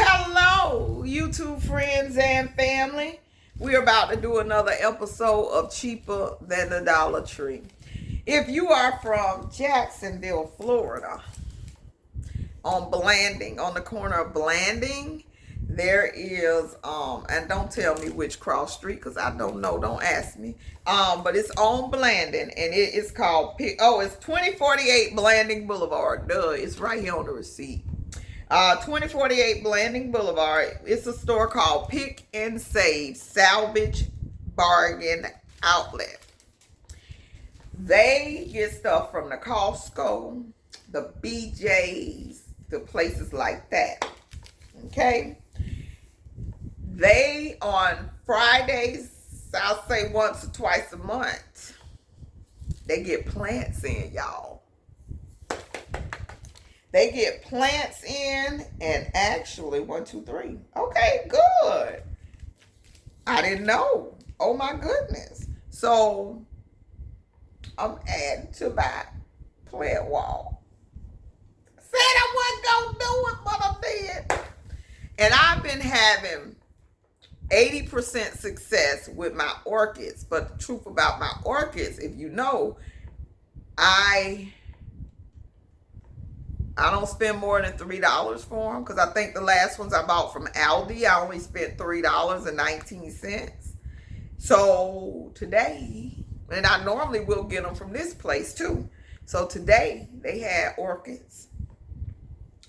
Hello, YouTube friends and family. We're about to do another episode of Cheaper Than the Dollar Tree. If you are from Jacksonville, Florida, on Blanding, on the corner of Blanding, there is, and don't tell me which cross street because I don't know. Don't ask me. But it's on Blanding and it is called it's 2048 Blanding Boulevard. Duh, it's right here on the receipt. 2048 Blanding Boulevard. It's a store called Pic Save, Salvage Bargain Outlet. They get stuff from the Costco, the BJ's, the places like that. Okay? They, on Fridays, I'll say once or twice a month, they get plants in, y'all. They get plants in, and actually, 1, 2, 3. Okay, good. I didn't know. Oh my goodness. So, I'm adding to my plant wall. Said I wasn't going to do it, but I did. And I've been having 80% success with my orchids. But the truth about my orchids, if you know, I don't spend more than $3 for them, because I think the last ones I bought from Aldi, I only spent $3.19. So today, and I normally will get them from this place too. So today they had orchids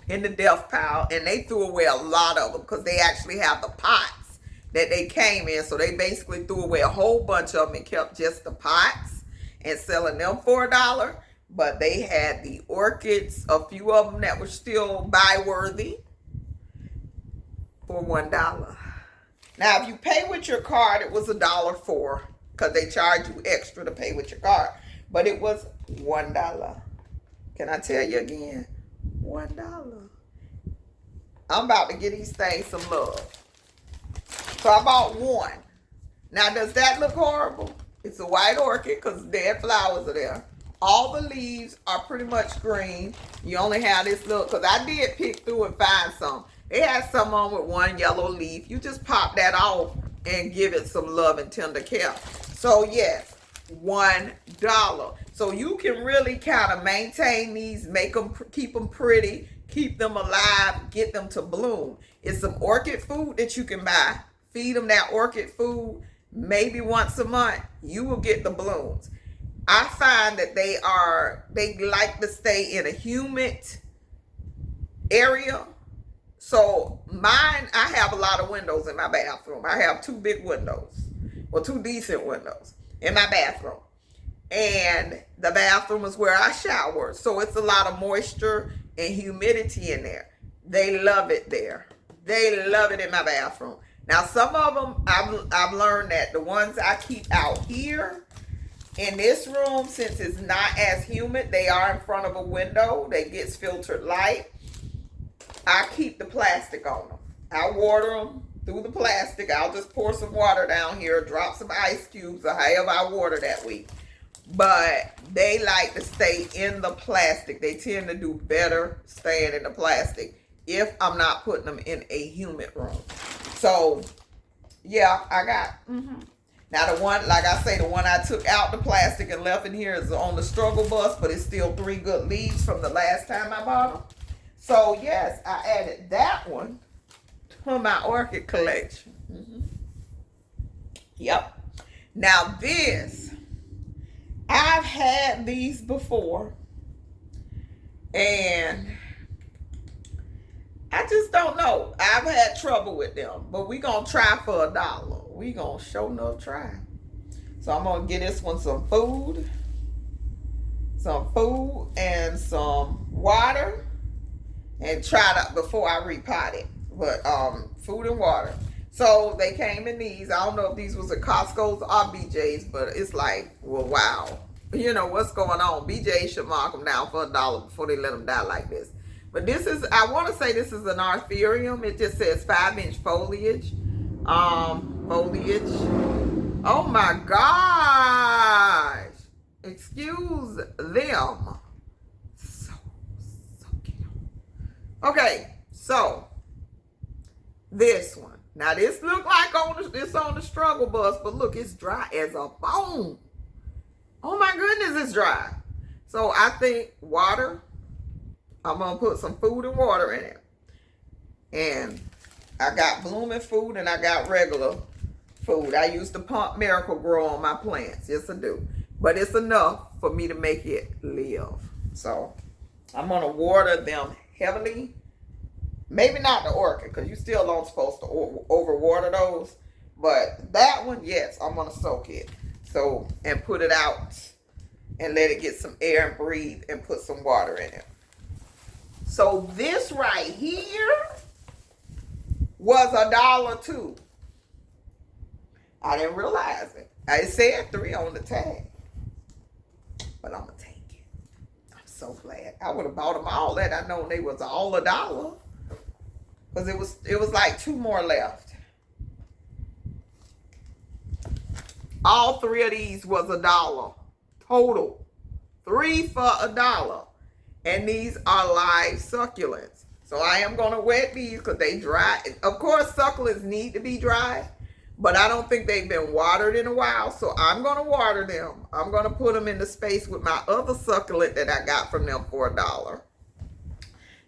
in the death pile, and they threw away a lot of them because they actually have the pots that they came in. So they basically threw away a whole bunch of them and kept just the pots and selling them for $1. But they had the orchids, a few of them that were still buy worthy, for $1. Now, if you pay with your card, it was $1.04 because they charge you extra to pay with your card. But it was $1. Can I tell you again? $1. I'm about to give these things some love. So I bought one. Now, does that look horrible? It's a white orchid because dead flowers are there. All the leaves are pretty much green. You only have this little, because I did pick through and find some. They had some on with one yellow leaf. You just pop that off and give it some love and tender care. So yes, $1. So you can really kind of maintain these, make them, keep them pretty, keep them alive, get them to bloom. It's some orchid food that you can buy. Feed them that orchid food maybe once a month. You will get the blooms. I find that they like to stay in a humid area. So mine, I have a lot of windows in my bathroom. I have 2 big windows, or 2 decent windows in my bathroom. And the bathroom is where I shower. So it's a lot of moisture and humidity in there. They love it there. They love it in my bathroom. Now, some of them, I've learned that the ones I keep out here, in this room, since it's not as humid, they are in front of a window that gets filtered light. I keep the plastic on them. I water them through the plastic. I'll just pour some water down here, drop some ice cubes, or however I water that week. But they like to stay in the plastic. They tend to do better staying in the plastic if I'm not putting them in a humid room. So, yeah, I got... Now, the one, like I say, the one I took out the plastic and left in here is on the struggle bus, but it's still 3 good leaves from the last time I bought them. So, yes, I added that one to my orchid collection. Yep. Now, this, I've had these before, and I just don't know. I've had trouble with them, but we're going to try for $1. We gonna show no try. So I'm gonna get this one some food and some water, and try it before I repot it. But food and water. So they came in these. I don't know if these was at Costco's or BJ's, but it's like, well, wow. You know what's going on? BJ should mark them down for $1 before they let them die like this. But this is, I want to say this is an arthurium. It just says 5-inch foliage. Foliage. Oh my gosh. Excuse them. So cute. Okay, so this one. Now this look like it's on the struggle bus, but look, it's dry as a bone. Oh my goodness, it's dry. So I think water, I'm gonna put some food and water in it. And I got blooming food and I got regular food. I used to pump Miracle Grow on my plants. Yes, I do. But it's enough for me to make it live. So I'm gonna water them heavily. Maybe not the orchid, because you still don't supposed to overwater those. But that one, yes, I'm gonna soak it. So, and put it out and let it get some air and breathe and put some water in it. So this right here was $1 too. I didn't realize it. I said 3 on the tag. But I'm gonna take it. I'm so glad. I would have bought them all that I know they was all $1. Because it was like 2 more left. All 3 of these was $1 total. 3 for $1. And these are live succulents. So I am going to wet these because they dry. Of course, succulents need to be dry. But I don't think they've been watered in a while. So I'm going to water them. I'm going to put them in the space with my other succulent that I got from them for $1.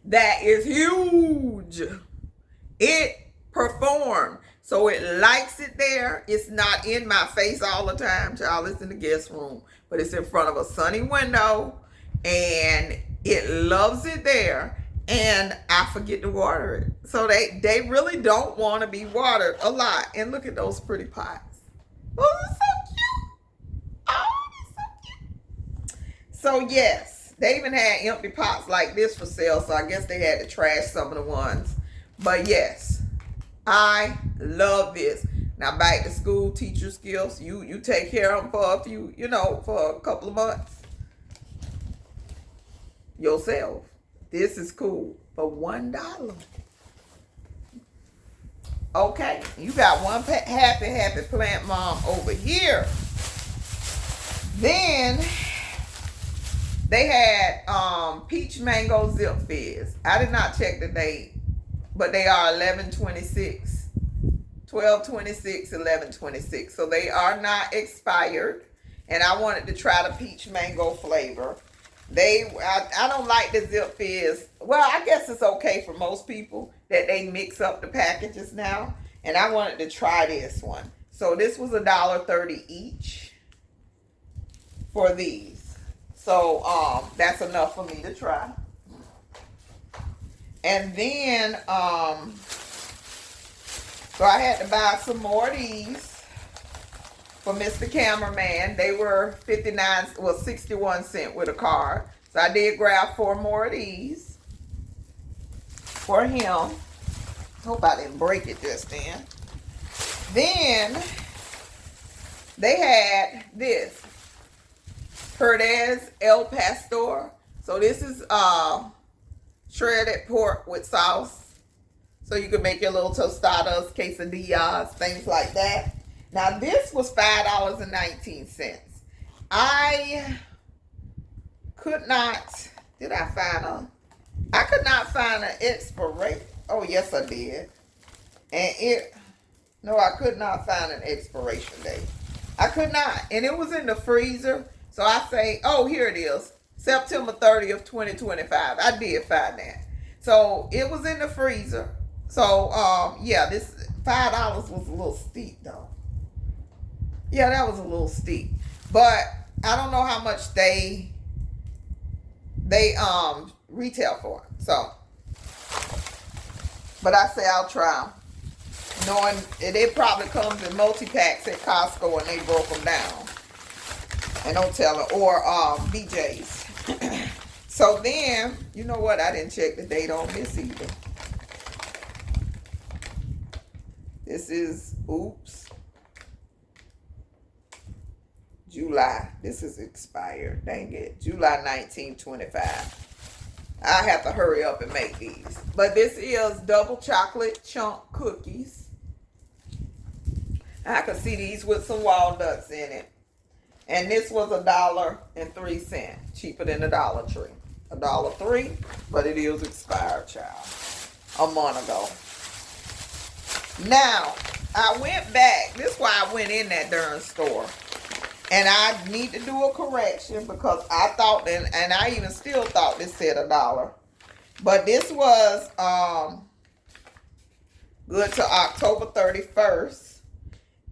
That is huge. It performed. So it likes it there. It's not in my face all the time. Child, it's in the guest room. But it's in front of a sunny window. And it loves it there. And I forget to water it. So they really don't want to be watered a lot. And look at those pretty pots. Those are so cute. Oh, they're so cute. So yes, they even had empty pots like this for sale. So I guess they had to trash some of the ones. But yes, I love this. Now back to school, teacher skills. You take care of them for a few, for a couple of months yourself. This is cool for $1. Okay, you got one happy plant mom over here. Then they had peach mango zip fizz. I did not check the date. But they are 11/26, 12/26, 11/26. So they are not expired. And I wanted to try the peach mango flavor. I don't like the zip fizz. Well, I guess it's okay for most people that they mix up the packages now. And I wanted to try this one. So this was $1.30 each for these. So that's enough for me to try. And then, so I had to buy some more of these for Mr. Cameraman. They were 61 cents with a card. So I did grab 4 more of these for him. Hope I didn't break it just then. Then they had this Perdez El Pastor. So this is shredded pork with sauce. So you can make your little tostadas, quesadillas, things like that. Now this was $5.19. I could not, I could not find an expiration. Oh yes I did. And no, I could not find an expiration date. I could not. And it was in the freezer. So I say, oh, here it is. September 30th, 2025. I did find that. So it was in the freezer. So yeah, this $5 was a little steep though. Yeah, that was a little steep. But I don't know how much they retail for. So, but I say I'll try them. Knowing it probably comes in multi-packs at Costco and they broke them down. And don't tell her. Or BJ's. So then, you know what? I didn't check the date on this either. This is, oops, July. This is expired. Dang it. July 1925. I have to hurry up and make these. But this is double chocolate chunk cookies. I can see these with some walnuts in it. And this was $1.03, cheaper than the Dollar Tree. $1.03, but it is expired, child. A month ago. Now, I went back. This is why I went in that darn store. And I need to do a correction because I thought, and I even still thought this said $1. But this was good to October 31st.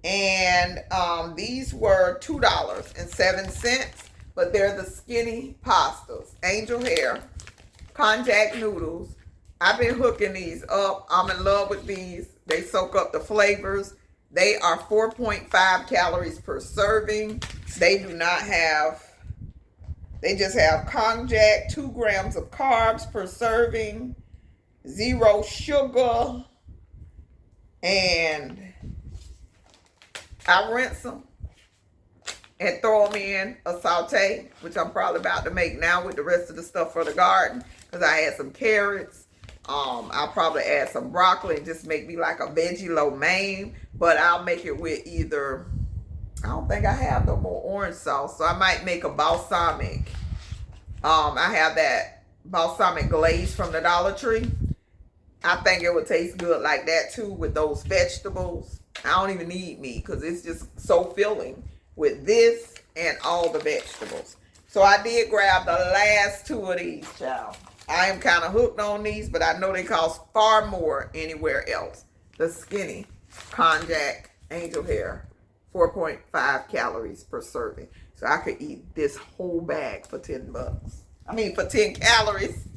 And these were $2.07. But they're the skinny pastas. Angel hair. Konjac noodles. I've been hooking these up. I'm in love with these. They soak up the flavors. They are 4.5 calories per serving. They do not have, they just have konjac, 2 grams of carbs per serving, 0 sugar, and I rinse them and throw them in a saute, which I'm probably about to make now with the rest of the stuff for the garden because I had some carrots. I'll probably add some broccoli and just make me like a veggie lo mein, but I'll make it with either, I don't think I have no more orange sauce, so I might make a balsamic. I have that balsamic glaze from the Dollar Tree. I think it would taste good like that too with those vegetables. I don't even need meat because it's just so filling with this and all the vegetables. So I did grab the last 2 of these, child. I am kind of hooked on these, but I know they cost far more anywhere else. The skinny konjac angel hair, 4.5 calories per serving. So I could eat this whole bag for $10. I mean, for 10 calories.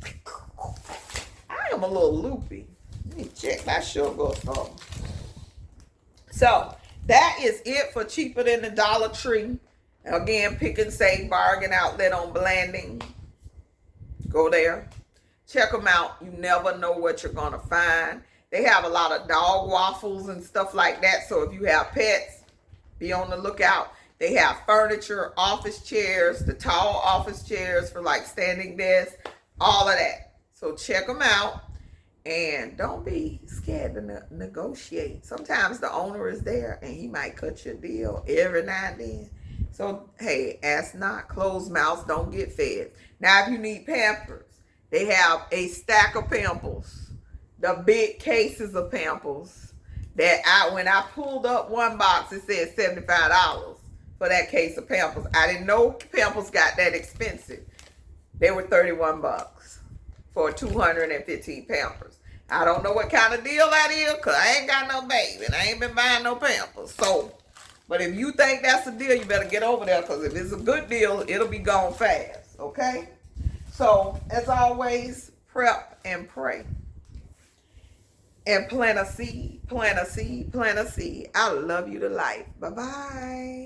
I am a little loopy. Let me check my sugar or something. So that is it for cheaper than the Dollar Tree. Again, Pic Save bargain outlet on Blanding. Go there. Check them out. You never know what you're going to find. They have a lot of dog waffles and stuff like that. So if you have pets, be on the lookout. They have furniture, office chairs, the tall office chairs for like standing desks, all of that. So check them out. And don't be scared to negotiate. Sometimes the owner is there and he might cut your deal every now and then. So, hey, ask not. Closed mouths don't get fed. Now, if you need Pampers, they have a stack of Pampers. The big cases of Pampers. That when I pulled up one box, it said $75 for that case of Pampers. I didn't know Pampers got that expensive. They were $31 for 215 Pampers. I don't know what kind of deal that is because I ain't got no baby and I ain't been buying no Pampers. So, but if you think that's a deal, you better get over there because if it's a good deal, it'll be gone fast, okay? So, as always, prep and pray. And plant a seed, plant a seed, plant a seed. I love you to life. Bye-bye.